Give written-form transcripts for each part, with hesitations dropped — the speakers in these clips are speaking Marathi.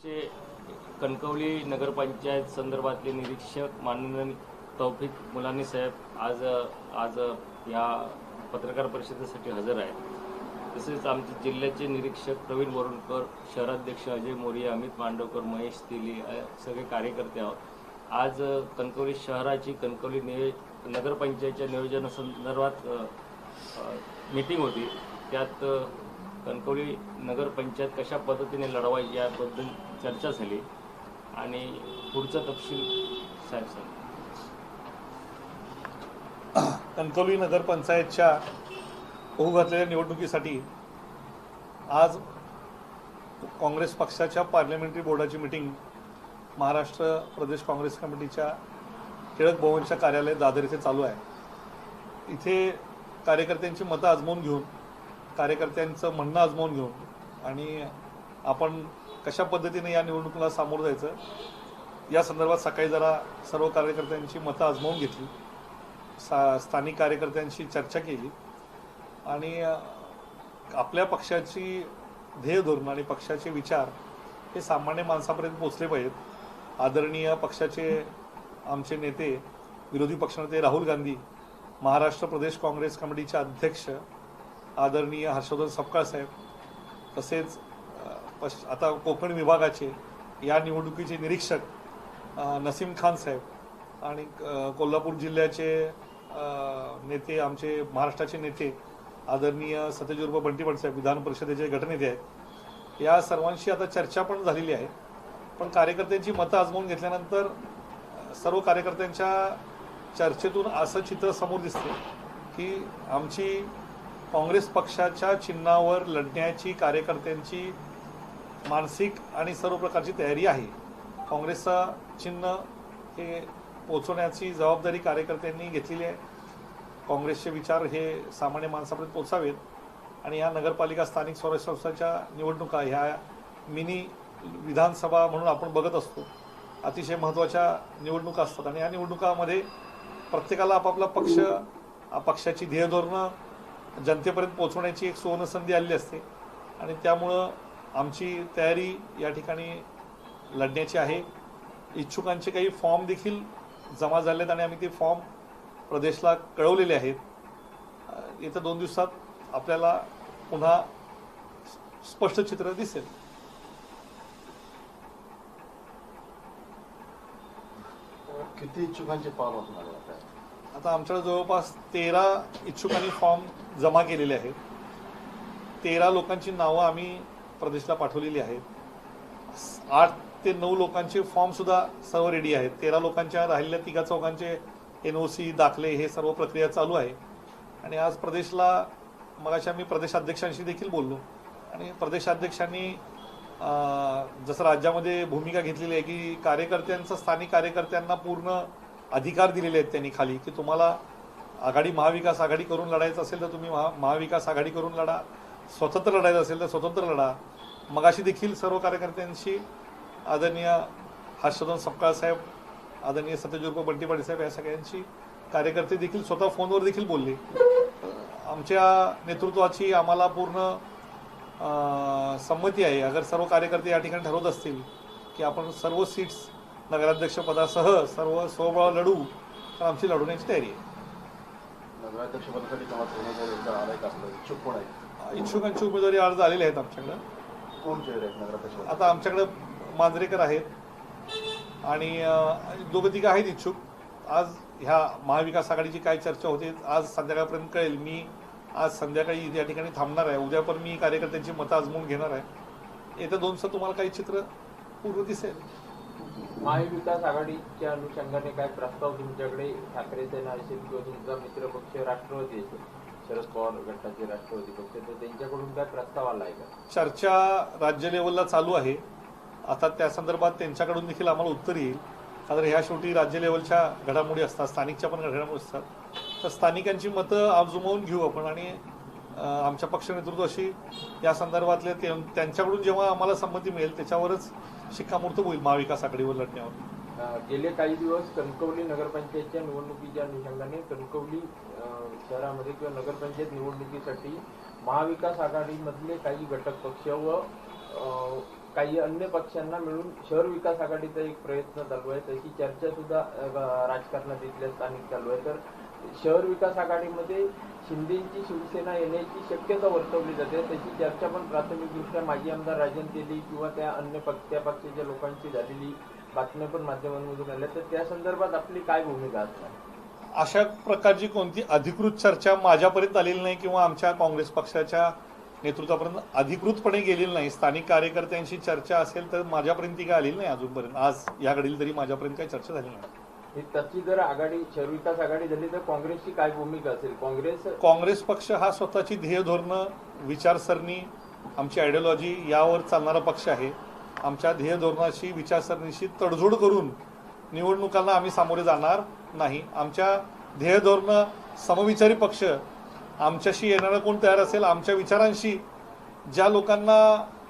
चे कणकवली नगरपंचायत संदर्भातले निरीक्षक माननीय तौफिक मुलानी साहेब आज आज या पत्रकार परिषदेसाठी हजर आहेत। तसेच आमचे जिल्ह्याचे निरीक्षक प्रवीण बोरकर, शहराध्यक्ष अजय मोरिया, अमित मांडवकर, महेश तिली सगळे कार्यकर्ते आहोत। आज कणकवली शहराची कणकवली नगरपंचायतच्या नियोजनासंदर्भात मीटिंग होती। त्यात कणकवली नगरपंचायत कशा पद्धतीने लढवायची याबद्दल चर्चा झाली आणि पुढचा तपशील साहेब सांगा। कणकवली नगरपंचायतच्या होऊ घातलेल्या निवडणुकीसाठी आज काँग्रेस पक्षाच्या पार्लमेंटरी बोर्डाची मीटिंग महाराष्ट्र प्रदेश काँग्रेस कमिटीच्या टिळक भवनच्या कार्यालय दादर येथे चालू आहे। इथे कार्यकर्त्यांची मतं आजमावून घेऊन, कार्यकर्त्यांचं म्हणणं आजमावून घेऊन आणि आपण कशा पद्धतीने या निवडणुकीला सामोरं जायचं या संदर्भात सकाळी जरा सर्व कार्यकर्त्यांची मतं आजमावून घेतली, स्थानिक कार्यकर्त्यांशी चर्चा केली आणि आपल्या पक्षाची ध्येय धोरण आणि पक्षाचे विचार हे सामान्य माणसापर्यंत पोचले पाहिजेत। आदरणीय पक्षाचे आमचे नेते, विरोधी पक्षनेते राहुल गांधी, महाराष्ट्र प्रदेश काँग्रेस कमिटीचे अध्यक्ष आदरणीय हर्षवर्धन सपकाळ साहेब, तसेच आता कोकण विभागाचे या निवडणुकीचे निरीक्षक नसीम खान साहेब आणि कोल्हापूर जिल्ह्याचे नेते, आमचे महाराष्ट्राचे नेते आदरणीय सत्यजित बंटी पाटील साहेब, विधान परिषदेचे गटनेते आहेत। या सर्वांशी आता चर्चा पण झालेली आहे। पण कार्यकर्त्यांची मतं आजमावून घेतल्यानंतर सर्व कार्यकर्त्यांच्या चर्चेतून असं चित्र समोर दिसते की आमची काँग्रेस पक्षाच्या चिन्हावर लढण्याची कार्यकर्त्यांची मानसिक आणि सर्व प्रकारची तयारी आहे। काँग्रेसचा चिन्ह हे पोचवण्याची जबाबदारी कार्यकर्त्यांनी घेतलेली आहे। काँग्रेसचे विचार हे सामान्य माणसापर्यंत पोचावेत आणि या नगरपालिका स्थानिक स्वराज्य संस्थांच्या निवडणुका ह्या मिनी विधानसभा म्हणून आपण बघत असतो, अतिशय महत्त्वाच्या निवडणुका असतात आणि या निवडणुकामध्ये प्रत्येकाला आपापला पक्षाची ध्येयधोरणं जनतेपर्यंत पोहोचवण्याची एक सुवर्णसंधी आलेली असते आणि त्यामुळं आमची तयारी या ठिकाणी लढण्याची आहे। इच्छुकांचे काही फॉर्म देखील जमा झाले आहेत आणि आम्ही ते फॉर्म प्रदेशला कळवलेले आहेत। येत्या 2 दिवसात आपल्याला पुन्हा स्पष्ट चित्र दिसेल। किती इच्छुकांचे फॉर्म असणार आता आमच्याकडे जवळपास 13 इच्छुकांनी फॉर्म जमा केलेले आहेत। 13 लोकांची नावं आम्ही प्रदेशला पाठवलेली आहेत। 8 ते 9 लोकांचे फॉर्म सुद्धा सर्व रेडी आहेत। 13 लोकांच्या राहिलेल्या 3-4 NOC दाखले हे सर्व प्रक्रिया चालू आहे आणि आज प्रदेशला मगाशी आम्ही प्रदेशाध्यक्षांशी देखील बोललो आणि प्रदेशाध्यक्षांनी जसं राज्यामध्ये भूमिका घेतलेली आहे की कार्यकर्त्यांचं, स्थानिक कार्यकर्त्यांना पूर्ण अधिकार दिलेले आहेत त्यांनी खाली, की तुम्हाला महाविकास आघाडी करून लढायचं असेल तर तुम्ही महाविकास आघाडी करून लढा, स्वतंत्र लढायचं असेल तर स्वतंत्र लढा। मगाशी देखील सर्व कार्यकर्त्यांशी आदरणीय हर्षवर्धन सपकाळ साहेब, आदरणीय सत्यजित बंटी पाटील साहेब या सगळ्यांची कार्यकर्ते देखील स्वतः फोनवर देखील बोलले। आमच्या नेतृत्वाची आम्हाला पूर्ण संमती आहे। अगर सर्व कार्यकर्ते या ठिकाणी ठरवत असतील की आपण सर्व सीट्स नगराध्यक्षपदासह सर्व स्वबळ लढू तर आमची लढवण्याची तयारी आहे। नगराध्यक्षपदासाठी इच्छुक कोण आहे? इच्छुकांची उमेदवारी अर्ज आलेले आहेत आमच्याकडे। कोण चेहरे आहेत नगराध्यक्ष? आता आमच्याकडे मांजरेकर आहेत आणि 2-3 आहेत इच्छुक। आज ह्या महाविकास आघाडीची काय चर्चा होते आज संध्याकाळपर्यंत कळेल। मी आज संध्याकाळी या ठिकाणी थांबणार आहे, उद्या पण मी कार्यकर्त्यांची मतं आजमावून घेणार आहे। येत्या 2 दिवसात तुम्हाला काही चित्र पूर्ण दिसेल। महाविकास आघाडीच्या अनुषंगाने काय प्रस्ताव तुमच्याकडे ठाकरे सेना असेल किंवा तुमचा मित्रपक्ष राष्ट्रवादी असेल, शरद पवार गटाचे राष्ट्रवादी पक्ष, तर त्यांच्याकडून काय प्रस्ताव आला आहे का? चर्चा राज्य लेवलला चालू आहे। आता त्या संदर्भात त्यांच्याकडून देखील आम्हाला उत्तर येईल, कारण ह्या शेवटी राज्य लेवलच्या घडामोडी असतात, स्थानिकच्या पण घडामोडी असतात। तर स्थानिकांची मतं आजमावून घेऊ आपण आणि आमच्या पक्ष नेतृत्वाशी या संदर्भातले त्यांच्याकडून जेव्हा आम्हाला संमती मिळेल त्याच्यावरच शिक्कामोर्तब होईल महाविकास आघाडीवर लढण्यावर। गेले काही दिवस कणकवली नगरपंचायतच्या निवडणुकीच्या अनुषंगाने कणकवली शहरामध्ये किंवा नगरपंचायत निवडणुकीसाठी महाविकास आघाडीमधले काही घटक पक्ष व काही अन्य पक्षांना मिळून शहर विकास आघाडीचा एक प्रयत्न चालू आहे, तशी चर्चा सुद्धा राजकारणात इथल्या स्थानिक चालू आहे. तर शहर विकास आघाडीमध्ये शिंदेची शिवसेना येण्याची शक्यता वर्तवली जाते, तशी चर्चा पण प्राथमिकदृष्ट्या माजी आमदार राजन तेली किंवा त्या त्या पक्षाच्या लोकांची झालेली बातम्या पण माध्यमांमधून आल्या. तर त्या संदर्भात आपली काय भूमिका असणार? अशा प्रकारची कोणती अधिकृत चर्चा माझ्यापर्यंत आलेली नाही किंवा आमच्या काँग्रेस पक्षाच्या नेतृत्वापर्यंत अधिकृतपणे गेलेली नाही. स्थानिक कार्यकर्त्यांशी चर्चा असेल तर माझ्यापर्यंत ती काय आलेली नाही अजूनपर्यंत. आज या घडीला तरी माझ्यापर्यंत काही चर्चा झाली नाही. तशी जर आघाडी शहर विकास आघाडी झाली तर काँग्रेसची काय भूमिका असेल? काँग्रेस पक्ष हा स्वतःची ध्येय धोरणं, विचारसरणी, आमची आयडिओलॉजी यावर चालणारा पक्ष आहे. आमच्या ध्येय धोरणाशी, विचारसरणीशी तडजोड करून निवडणुकांना आम्ही सामोरे जाणार नाही. आमच्या ध्येय धोरणं समविचारी पक्ष, आमच्याशी येणारा कोण तयार असेल, आमच्या विचारांशी ज्या लोकांना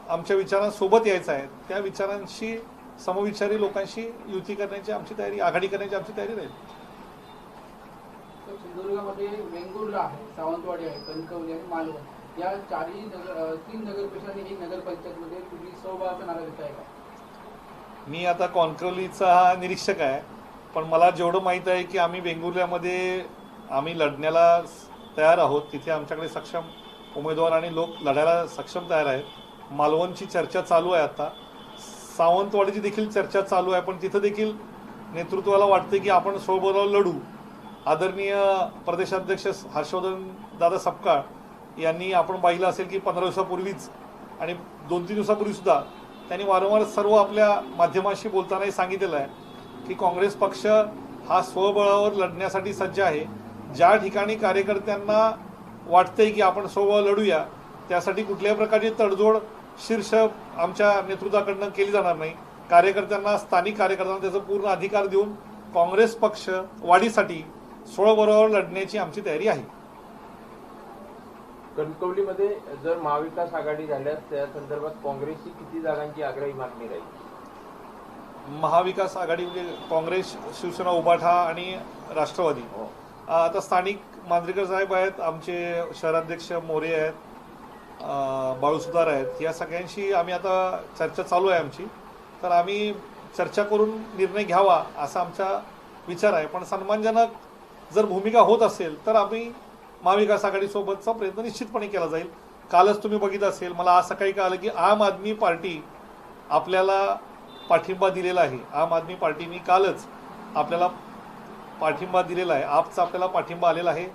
आमच्या विचारांसोबत यायचं आहे त्या विचारांशी, समविचारी लोकांशी युती करण्याची आमची तयारी, आघाडी करण्याची आमची तयारी राहील. सिंधुदुर्गामध्ये वेंगुर्ला आहे, सावंतवाडी आहे, कणकवली आणि मालवण या तीन नगरपरिषद आणि एक नगरपंचायतमध्ये तुम्ही सहभागाचा नारा देताय का? मी आता कणकवलीचा हा निरीक्षक आहे, पण मला जेवढं माहीत आहे की आम्ही वेंगुर्ल्यामध्ये आम्ही लढण्याला तयार आहोत. तिथे आमच्याकडे सक्षम उमेदवार आणि लोक लढायला सक्षम तयार आहेत. मालवणची चर्चा चालू आहे, आता सावंतवाडीची देखील चर्चा चालू आहे, पण तिथं देखील नेतृत्वाला वाटते की आपण सोबत लढू. आदरणीय प्रदेशाध्यक्ष हर्षवर्धन दादा सपकाळ यांनी आपण पाहिलं असेल की 15 दिवसापूर्वीच आणि 2-3 दिवसापूर्वी सुद्धा त्यांनी वारंवार सर्व आपल्या माध्यमांशी बोलतानाही सांगितलेलं आहे की काँग्रेस पक्ष हा स्वबळावर लढण्यासाठी सज्ज आहे. ज्या ठिकाणी कार्यकर्त्यांना वाटतंय की आपण स्वबळ लढूया त्यासाठी कुठल्याही प्रकारची तडजोड शीर्ष आमच्या नेतृत्वाकडनं केली जाणार नाही. कार्यकर्त्यांना, स्थानिक कार्यकर्त्यांना त्याचा पूर्ण अधिकार देऊन काँग्रेस पक्ष वाढीसाठी स्वबळावर लढण्याची आमची तयारी आहे. कणकवलीमध्ये जर महाविकास आघाडी झाल्यास त्या संदर्भात काँग्रेसची किती जागांची आग्रही मागणी राहील? महाविकास आघाडी म्हणजे काँग्रेस, शिवसेना, उबाठा आणि राष्ट्रवादी. आता स्थानिक मांजरेकर साहेब आहेत, आमचे शहराध्यक्ष मोरे आहेत, बाळूसुधार आहेत, या सगळ्यांशी आम्ही आता चर्चा चालू आहे आमची. तर आम्ही चर्चा करून निर्णय घ्यावा असा आमचा विचार आहे. पण सन्मानजनक जर भूमिका होत असेल तर आम्ही महाविकास आघाडीसोबतचा प्रयत्न निश्चितपणे केला जाईल. कालच तुम्ही बघितलं असेल, मला आज सकाळी कळालं की आम आदमी पार्टी आपल्याला पाठिंबा दिलेला आहे. आम आदमी पार्टीने कालच आपल्याला पाठिंबा दिलेला आहे. आपचा आपल्याला पाठिंबा आलेला आहे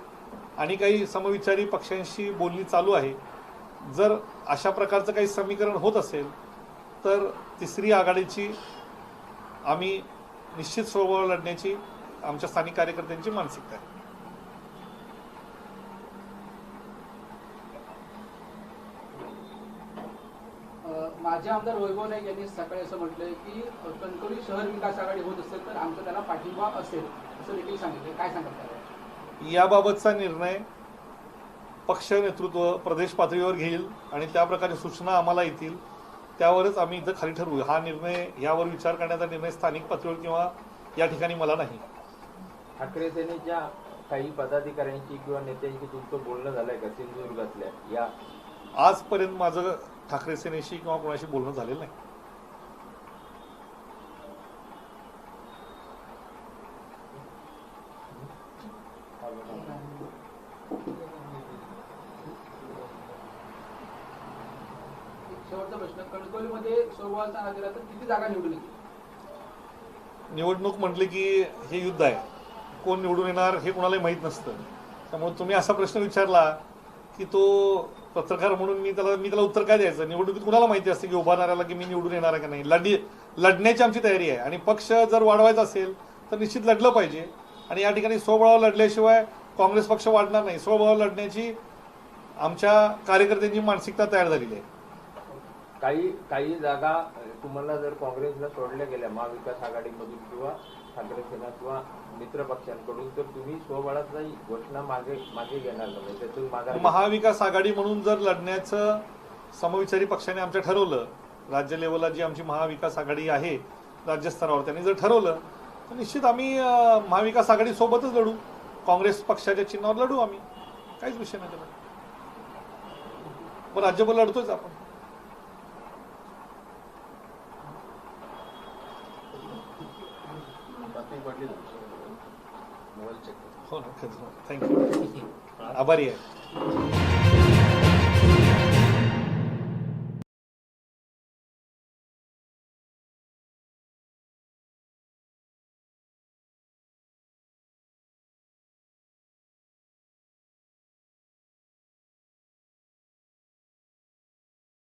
आणि काही समविचारी पक्षांशी बोलणी चालू आहे. जर अशा प्रकारचं काही समीकरण होत असेल तर तिसरी आघाडीची आम्ही निश्चित सोबत लढण्याची आमच्या स्थानिक कार्यकर्त्यांची मानसिकता आहे. माझे आमदार वैभव नाईक यांनी सकाळी असं म्हटलंय की कणकवली शहर विकास आघाडी होत असेल तर आमचा त्याला पाठिंबा असेल असं देखील सांगितलं. काय सांगतात याबाबतचा निर्णय पक्ष नेतृत्व प्रदेश पातळीवर घेईल आणि त्या प्रकारे सूचना आम्हाला येतील, त्यावरच आम्ही इथं खाली ठरवू. हा निर्णय, यावर विचार करण्याचा निर्णय स्थानिक पातळीवर किंवा या ठिकाणी मला नाही. ठाकरे सेनेच्या काही पदाधिकाऱ्यांशी किंवा नेत्यांशी तुमचं बोलणं झालंय का सिंधुदुर्गातल्या? या आजपर्यंत माझं ठाकरे सेनेशी किंवा कोणाशी बोलणं झालेलं नाही. शेवटचा प्रश्न, कणकवलीमध्ये सोबळाचा नारा दिला तर किती जागा निवडून येतील? निवडणूक म्हटली की हे युद्ध आहे, कोण निवडून येणार हे कोणालाही माहीत नसतं. त्यामुळे तुम्ही असा प्रश्न विचारला की तो पत्रकार म्हणून मी त्याला उत्तर काय द्यायचं? निवडणुकीत कुणाला माहिती असते की उभारणाऱ्याला की मी निवडून येणार आहे का नाही. लढण्याची आमची तयारी आहे आणि पक्ष जर वाढवायचा असेल तर निश्चित लढलं पाहिजे. आणि या ठिकाणी स्वबळावर लढल्याशिवाय काँग्रेस पक्ष वाढणार नाही. स्वबळावर लढण्याची आमच्या कार्यकर्त्यांची मानसिकता तयार झालेली आहे. काही जागा तुम्हाला जर काँग्रेसला सोडल्या गेल्या महाविकास आघाडीमधून किंवा ठाकरे सेना किंवा मित्र पक्षांकडून तर तुम्ही स्वबळाचा घोषणा मागे घेणार नाही, त्यातून मागे? महाविकास आघाडी म्हणून जर लढण्याचं समविचारी पक्षाने आमच्या ठरवलं, राज्य लेवलला जी आमची महाविकास आघाडी आहे राज्यस्तरावर, त्यांनी जर ठरवलं तर निश्चित आम्ही महाविकास आघाडीसोबतच लढू. काँग्रेस पक्षाच्या चिन्हावर लढू आम्ही, काहीच विषय नाही त्याला. पण राज्यभर लढतोच आपण. पाटील मोबाईल चेक हो ना थँक्यू आभारी आहे